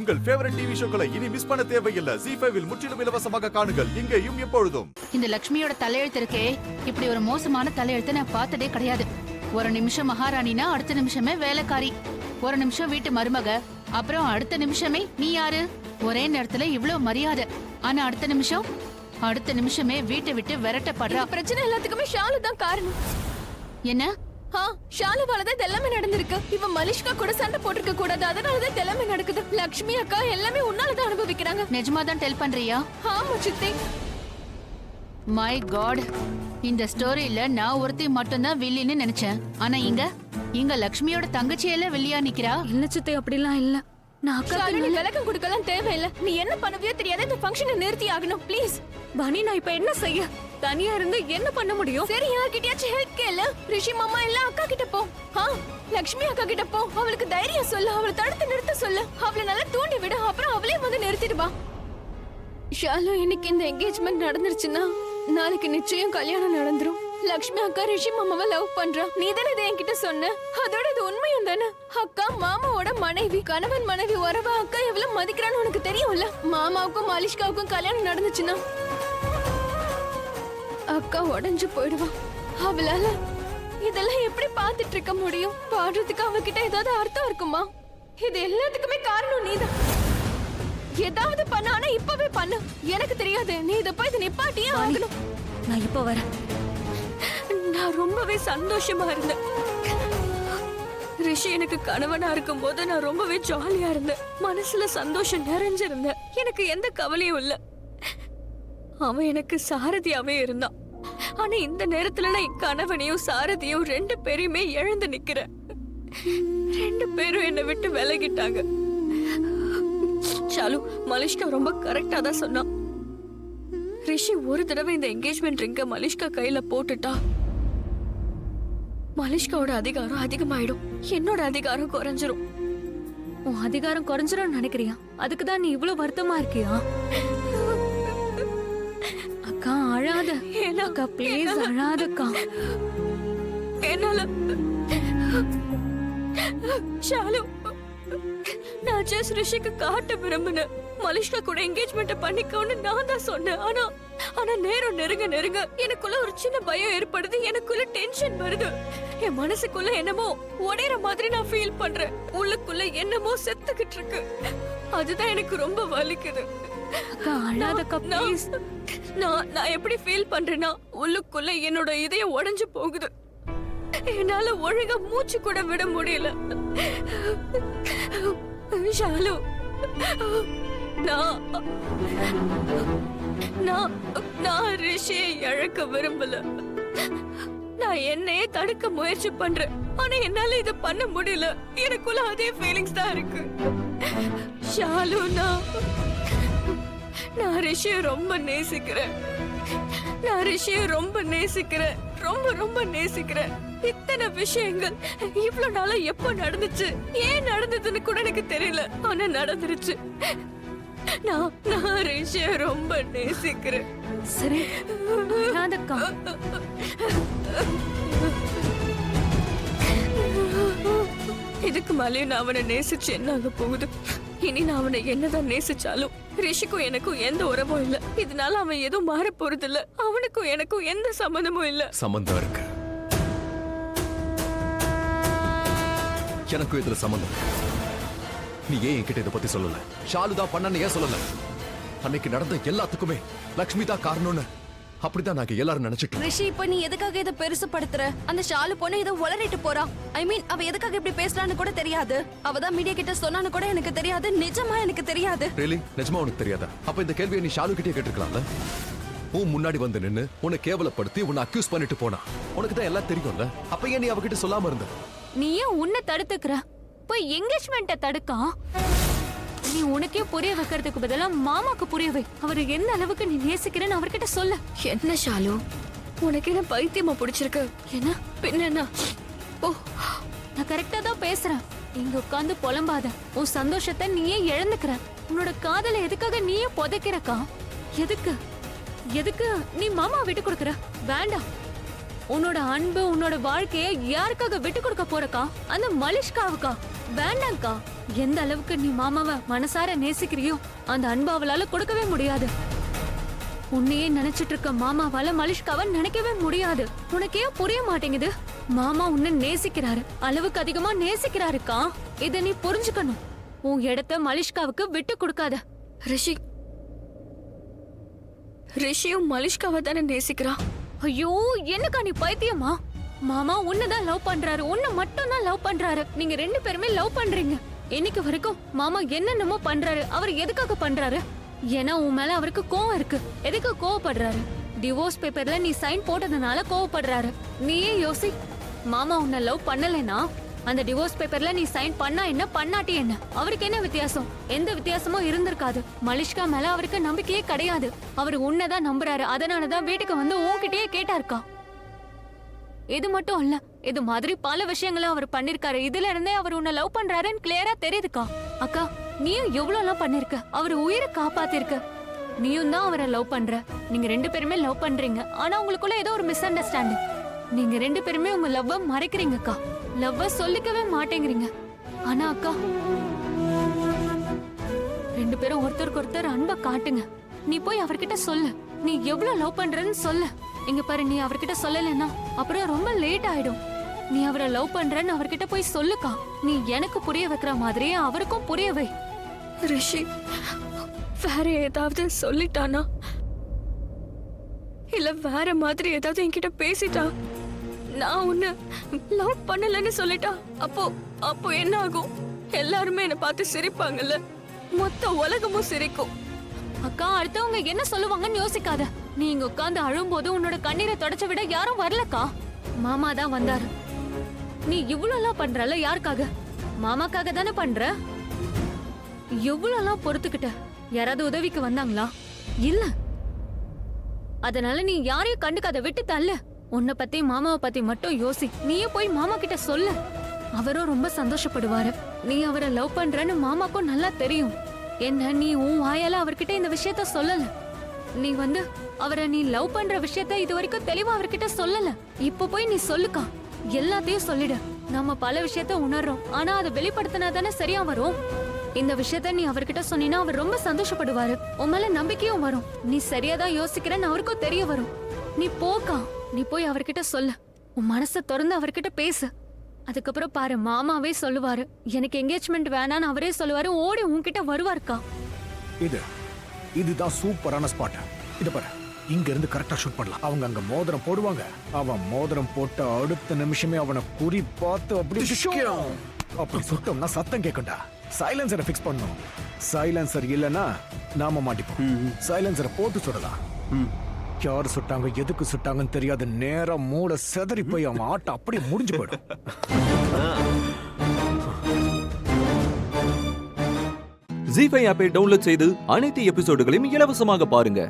உங்கள் favourite TV ஷோக்களை இனி miss பண்ண தேவையில்லை. ZEE5 இல் முற்றிலும் இலவசமாக காணுங்கள். இங்கேயும் எப்பொழுதும். இந்த லக்ஷ்மியோட தலையெழுத்து இருக்கே, இப்படி ஒரு மோசமான தலையெழுத்து நான் பார்த்ததே கிடையாது. ஒரு நிமிஷம் மகாராணினா அடுத்த நிமிஷமே வேலைக்காரி, ஒரு நிமிஷம் வீட்டு மருமக, அப்புறம் அடுத்த நிமிஷமே நீ யாரு? ஒரே நேரத்துல இவ்வளவு மரியாதை, ஆனா அடுத்த நிமிஷமே வீட்டை விட்டு விரட்டப்படுறா. பிரச்சனை எல்லாத்துக்குமே ஷாலு தான் காரணம். என்ன? ஷாலுவாலதான் எல்லாமே நடந்திருக்கு. இவ மலிஷ்கா கூட சண்டை போட்டிருக்க கூடாது, அதனாலதான் எல்லாமே நடக்குது. லக்ஷ்மி அக்கா எல்லாமே உன்னாலதான் அனுபவிக்கிறாங்க. நிஜமா தான் டெல் பண்றியா? ஆமா சித்தி. மை காட், இந்த ஸ்டோரியில நான் ஒருத்தி மட்டும்தான் வில்லின்னு நினைச்சேன். ஆனா இங்க லக்ஷ்மியோட தங்கச்சியில வில்லியா நிக்கிறா. இல்ல சித்தி, அப்படிலாம் இல்ல. நான் அக்காக்கு விளக்கம் கொடுக்கலாம் தேவையில்ல. நீ என்ன பண்ணுவியோ தெரியாத இந்த ஃபங்க்ஷனை நிறுத்தி ஆகணும் ப்ளீஸ். பனி, நான் இப்ப என்ன செய்ய? தனியா இருந்து என்ன பண்ண முடியும்? சரி, யார்கிட்டயாச்சும் ஹெல்ப் கேளு. ரிஷி மாமா இல்ல அக்கா கிட்ட போ. லக்ஷ்மி அக்கா கிட்ட போ. அவளுக்கு தைரியம் சொல்லு, அவளை தடுத்து நிறுத்த சொல்லு, அவளை நல்லா தூண்டி விடு, அப்புறம் அவளே வந்து நிறுத்திடுவா. ஷாலு, இன்னைக்கு இந்த என்கேஜ்மெண்ட் நடந்துருச்சுன்னா நாளைக்கு நிச்சயம் கல்யாணம் நடந்துரும். லக்ஷ்மி அக்கா ரிஷி மாமாவை லவ் பண்றா. நீ தானே இதை என்கிட்ட சொன்ன, அதோட இது உண்மையும் தானே? அக்கா மாமாவோட மனைவி, கணவன் மனைவி உறவா அக்கா எவ்வளவு மதிக்கிறான்னு உனக்கு தெரியும்ல. மாமாவுக்கும் மாலிஷ்காவுக்கும் கல்யாணம் நடந்துச்சுன்னா அக்கா உடைஞ்சு போயிடுவா. அவளால இதெல்லாம் எப்படி பார்த்துட்டு இருக்க முடியும்? பாடுறதுக்கு அவகிட்ட ஏதாவது அர்த்தம் இருக்குமா? இது எல்லாத்துக்குமே காரணம் நீதான். ஏதாவது பண்ண, ஆனா இப்பவே பண்ணு. எனக்கு தெரியாது, நீ இத போய் நிப்பாட்டியே ஆகணும். நான் இப்ப வரேன். நான் ரொம்பவே சந்தோஷமா இருந்தேன். ரிஷி எனக்கு கணவனா இருக்கும் போது நான் ரொம்பவே ஜாலியா இருந்தேன். மனசுல சந்தோஷம் நிறைஞ்சிருந்தேன். எனக்கு எந்த கவலையும் இல்ல. அவன் எனக்கு சாரதியாவே இருந்தான். ஆனா இந்த நேரத்துல நான் என் கணவனையும் சாரதியும் ரெண்டு பேரையுமே இழந்து நிக்கிறேன். ரெண்டு பேரும் என்னை விட்டு விலகிட்டாங்க. ஷாலு, மலிஷ்கா ரொம்ப கரெக்டா தான் சொன்னான். ரிஷி ஒரு தடவை இந்த என்கேஜ்மெண்ட் ரிங்க மலிஷ்கா கையில போட்டுட்டா மலிஷ்காவோட அதிகாரம் அதிகமாயிடும், என்னோட அதிகாரம் குறைஞ்சிரும். உன் அதிகாரம் குறைஞ்சிரும் நினைக்கிறியா? அதுக்குதான் நீ இவ்வளவு வருத்தமா இருக்கியா? அக்கா அழாத. அக்கா ப்ளீஸ் அழாதக்கா. என்னால ஷாலு, நான் ஜஸ்ட் ரிஷிக்கு காட்ட விரும்பினேன். மலிஷ்கா கூட என்கேஜ்மெண்ட் பண்ணிக்கோன்னு நான் தான் சொன்னேன். ஆனா நேரம் நெருங்க எனக்குள்ள ஒரு சின்ன பயம் ஏற்படுது. எனக்குள்ள டென்ஷன் வருது. என் மனசுக்குள்ள என்னமோ உடையற மாதிரி நான் ஃபீல் பண்றேன். உள்ளுக்குள்ள என்னமோ செத்துக்கிட்டு இருக்கு. அதுதான் எனக்கு ரொம்ப வலிக்குது. நான் எப்படி ஃபீல் பண்றேன்னா, உள்ளுக்குள்ள என்னோட இதயம் உடைஞ்சு போகுது. என்னால ஒழுங்கா மூச்சு கூட விட முடியல. ஷாலு, நான் ரிஷியை இழக்க விரும்பல. நான் என்னையே தடுக்க முயற்சி பண்றேன். ஆனா என்னால இத பண்ண முடியல. எனக்குள்ள அதே ஃபீலிங்ஸ் தான் இருக்கு. ஷாலு, நான் ரிஷியை ரொம்ப நேசிக்கிறேன். ரொம்ப நேசிக்கிறேன். இத்தனை விஷயங்கள் இவ்வளவு நாளா எப்ப நடந்துச்சு, ஏன் நடந்ததுன்னு கூட எனக்கு தெரியல. ஆனா நடந்துருச்சு. நான் ரிஷியை ரொம்ப நேசிக்கிறேன். சரி, இதுக்கு மேலேயும் நான் அவனை நேசிச்சு என்ன ஆக போகுது? இனி நான் அவனை என்னதான் நேசிச்சாலும் ரிஷிக்கும் எனக்கும் எந்த உறவும் இல்ல. இதனால அவன் எதுவும் மாற போறது இல்ல. அவனுக்கும் எனக்கும் எந்த சம்பந்தமும் இல்ல. சம்பந்தம் இருக்கு. எனக்கும் இதுல சம்பந்தம். நீ ஏன் என்கிட்ட இதை பத்தி சொல்லல? ஷாலு தான் பண்ணன்னு ஏன் சொல்லல? அன்னைக்கு நடந்த எல்லாத்துக்குமே லக்ஷ்மி தான் காரணம்னு அப்படிதான் நாங்க எல்லாரும் நினைச்சிட்டோம். ரிஷி, இப்ப நீ எதுக்காக இதை பெருசுப்படுத்துற? அந்த ஷாலு பொண்ணு இதை உளறிட்டு போறா. ஐ மீன், அவ எதுக்காக இப்படி பேசுறான்னு கூட தெரியாது. அவதான் மீடியா கிட்ட சொன்னான்னு கூட எனக்கு தெரியாது. நிஜமா எனக்கு தெரியாது. ரியலி? நிஜமா உனக்கு தெரியாதா? அப்ப இந்த கேள்வியை நீ ஷாலு கிட்டே கேட்டுக்கலாம்ல. உன் முன்னாடி வந்து நின்னு உன்னை கேவலப்படுத்தி உன்னை அக்யூஸ் பண்ணிட்டு போனா. உனக்கு தான் எல்லாம் தெரியும்ல. அப்ப ஏன் நீ அவகிட்ட சொல்லாம இருந்த? நீ ஏன் உன்னை தடுத்துக்கிற? போய் என்கேஜ்மெண்ட்டை தடுக்கா? நீ உனக்கே புரிய வைக்கிறதுக்கு பதிலா மாமாக்கு புரிய வை. அவர் எந்த அளவுக்கு நீ நேசிக்கிறேன்னு அவர்கிட்ட சொல்ல. என்ன ஷாலு, உனக்கு என்ன பைத்தியமா பிடிச்சிருக்கு? என்ன பின்ன? ஓ, நான் கரெக்டா தான் பேசுறேன். இங்க உட்கார்ந்து புலம்பாத. உன் சந்தோஷத்தை நீயே இழந்துக்கிற. உன்னோட காதலை எதுக்காக நீயே புதைக்கிறக்கா? எதுக்கு நீ மாமா விட்டு கொடுக்கற? வேண்டாம். உன்னோட அன்பு, உன்னோட வாழ்க்கைய யாருக்காக விட்டு கொடுக்க போறக்கா? அந்த மலிஷ்காவுக்கா? வேண்டாம்க்கா. எந்த அளவுக்கு நீ மாமாவை மனசார நேசிக்கிறியோ அந்த அன்பு அவளால கொடுக்கவே முடியாது. உன்னையே நினைச்சிட்டு இருக்க மாமாவால மலிஷ்காவை நினைக்கவே முடியாது. உனக்கு ஏன் புரிய மாட்டேங்குது? மாமா உன்னை நேசிக்கிறாரு, அளவுக்கு அதிகமா நேசிக்கிறாருக்கா. இத நீ புரிஞ்சுக்கணும். உன் இடத்த மலிஷ்காவுக்கு விட்டு கொடுக்காத. ரிஷியும் மலிஷ்காவை தானே நேசிக்கிறா. ஐயோ, என்னக்கா நீ பைத்தியமா? மாமா உன்னதான் லவ் பண்றாரு, உன்னை மட்டும் தான் லவ் பண்றாரு. நீங்க 2 பேருமே லவ் பண்றீங்க. இன்னைக்கு வரைக்கும் மாமா என்னென்னமோ பண்றாரு. அவர் எதுக்காக பண்றாரு? ஏன்னா உன் மேல அவருக்கு கோவம் இருக்கு. எதுக்கு கோவப்படுறாரு? டிவோர்ஸ் பேப்பர்ல நீ சைன் போட்டதுனால கோவப்படுறாரு. நீயே யோசி. மாமா உன்னை லவ் பண்ணலைன்னா அந்த டிவோர்ஸ் பேப்பர்ல நீ சைன் பண்ணா என்ன, பண்ணாட்டி என்ன? அவருக்கு என்ன வித்தியாசம்? எந்த வித்தியாசமும் இருந்திருக்காது. மலிஷ்கா மேல அவருக்கு நம்பிக்கையே கிடையாது. அவர் உன்னைதான் நம்புறாரு. அதனாலதான் வீட்டுக்கு வந்து உன்கிட்டயே கேட்டாருக்கா. இது மட்டும் இல்ல, இது மாதிரி பல விஷயங்களும் அவர் பண்ணிருக்காரு. இதுல இருந்தே அவர் உன்னை லவ் பண்றாருன்னு கிளியரா தெரியுதுக்கா. அக்கா, நீயும் எவ்வளவு எல்லாம் பண்ணிருக்க. அவர் உயிரை காப்பாத்திருக்க. நீயும் தான் அவரை லவ் பண்ற. நீங்க 2 பேருமே லவ் பண்றீங்க. ஆனா உங்களுக்குள்ள ஏதோ ஒரு மிஸ் அண்டர்ஸ்டாண்டிங். நீங்க 2 பேருமே உங்க லவ்வ மறைக்கிறீங்கக்கா. லவ்வ சொல்லிக்கவே மாட்டேங்கிறீங்க. ஆனா அக்கா, 2 பேரும் ஒருத்தருக்கு ஒருத்தர் அன்பை காட்டுங்க. நீ போய் அவர்கிட்ட சொல்லு. நீ எவ்வளவு லவ் பண்றன்னு சொல்லு. இங்க பாரு, நீ அவர்கிட்ட சொல்லலைன்னா அப்புறம் ரொம்ப லேட் ஆயிடும். நீ அவரை லவ் பண்றன்னு அவர்கிட்ட போய் சொல்லுக்கா. நீ எனக்கு புரிய வைக்கிற மாதிரியே அவருக்கும் புரிய வை. ரிஷி வேற ஏதாவது சொல்லிட்டானா, இல்ல வேற மாதிரி ஏதாவது என்கிட்ட பேசிட்டா, நான் உன்னை லவ் பண்ணலன்னு சொல்லிட்டா, அப்போ என்ன ஆகும்? எல்லாருமே என்ன பார்த்து சிரிப்பாங்கல்ல, மொத்த உலகமும் சிரிக்கும். அக்கா, அடுத்தவங்க என்ன சொல்லுவாங்கன்னு யோசிக்காத. நீ இங்க உட்கார்ந்து அழும்போது உன்னோட கண்ணீரை தொடச்ச விட யாரும் வரலக்கா. மாமா தான் வந்தாரு. நீ இவ்வளவு எல்லாம் பண்றல யாருக்காக? மாமாக்காக தானே பண்ற. எவ்வளவு எல்லாம் பொறுத்துக்கிட்ட. யாராவது உதவிக்கு வந்தாங்களா? இல்ல. அதனால நீ யாரையும் கண்டுக்காத, விட்டு தள்ளு. உன்னை பத்தி மாமாவை பத்தி மட்டும் யோசி. நீயே போய் மாமா கிட்ட சொல்லு. அவரும் ரொம்ப சந்தோஷப்படுவாரு. நீ அவரை லவ் பண்றன்னு மாமாக்கும் நல்லா தெரியும். என்ன, நீ உன் வாயால அவர்கிட்ட இந்த விஷயத்த சொல்லல. நீ அவரை நீ லவ் பண்ற விஷயத்த இது வரைக்கும் தெளிவா அவர்கிட்ட சொல்லல. இப்ப போய் நீ சொல்லுக்கா. எல்லாத்தையும் சொல்லிடு. நம்ம பல விஷயத்த உணர்றோம், ஆனா அதை வெளிப்படுத்தினா தானே சரியா வரும். இந்த விஷயத்த நீ அவர்கிட்ட சொன்னீனா அவர் ரொம்ப சந்தோஷப்படுவாரு. உன் மேல நம்பிக்கையும் வரும். நீ சரியாதான் யோசிக்கிறேன்னு அவருக்கும் தெரிய வரும். நீ போக்கா. நீ போய் அவர்கிட்ட சொல்லு. உன் மனசை திறந்து அவர்கிட்ட பேசு. அதுக்கப்புறம் பாரு, மாமாவே சொல்லுவாரு. எனக்கு என்கேஜ்மெண்ட் வேணான்னு அவரே சொல்லுவாரு. ஓடி உன்கிட்ட வருவாருக்கா. இதுதான் சூப்பரான ஸ்பாட். இது பாரு, இங்க இருந்து கரெக்டா ஷூட் பண்ணலாம். அவங்க அங்க மோதிரம் போடுவாங்க. அவன் மோதிரம் போட்ட அடுத்த நிமிஷமே அவனை குறி பார்த்து அப்படி சுட்டோம்னா சத்தம் கேட்கும்டா. சைலன்சரை ஃபிக்ஸ் பண்ணணும். சைலன்சர் இல்லனா நாம மாட்டிப்போம். சைலன்சரை போட்டு சுடலாம். யாரு சுட்டாங்க, எதுக்கு சுட்டாங்கன்னு தெரியாது. நேரம் மூளை செதறி போய் அவன் ஆட்டம் அப்படியே முடிஞ்சு போயிடும். ஜீ5 ஆப்பை டவுன்லோட் செய்து அனைத்து எபிசோடுகளையும் இலவசமாக பாருங்க.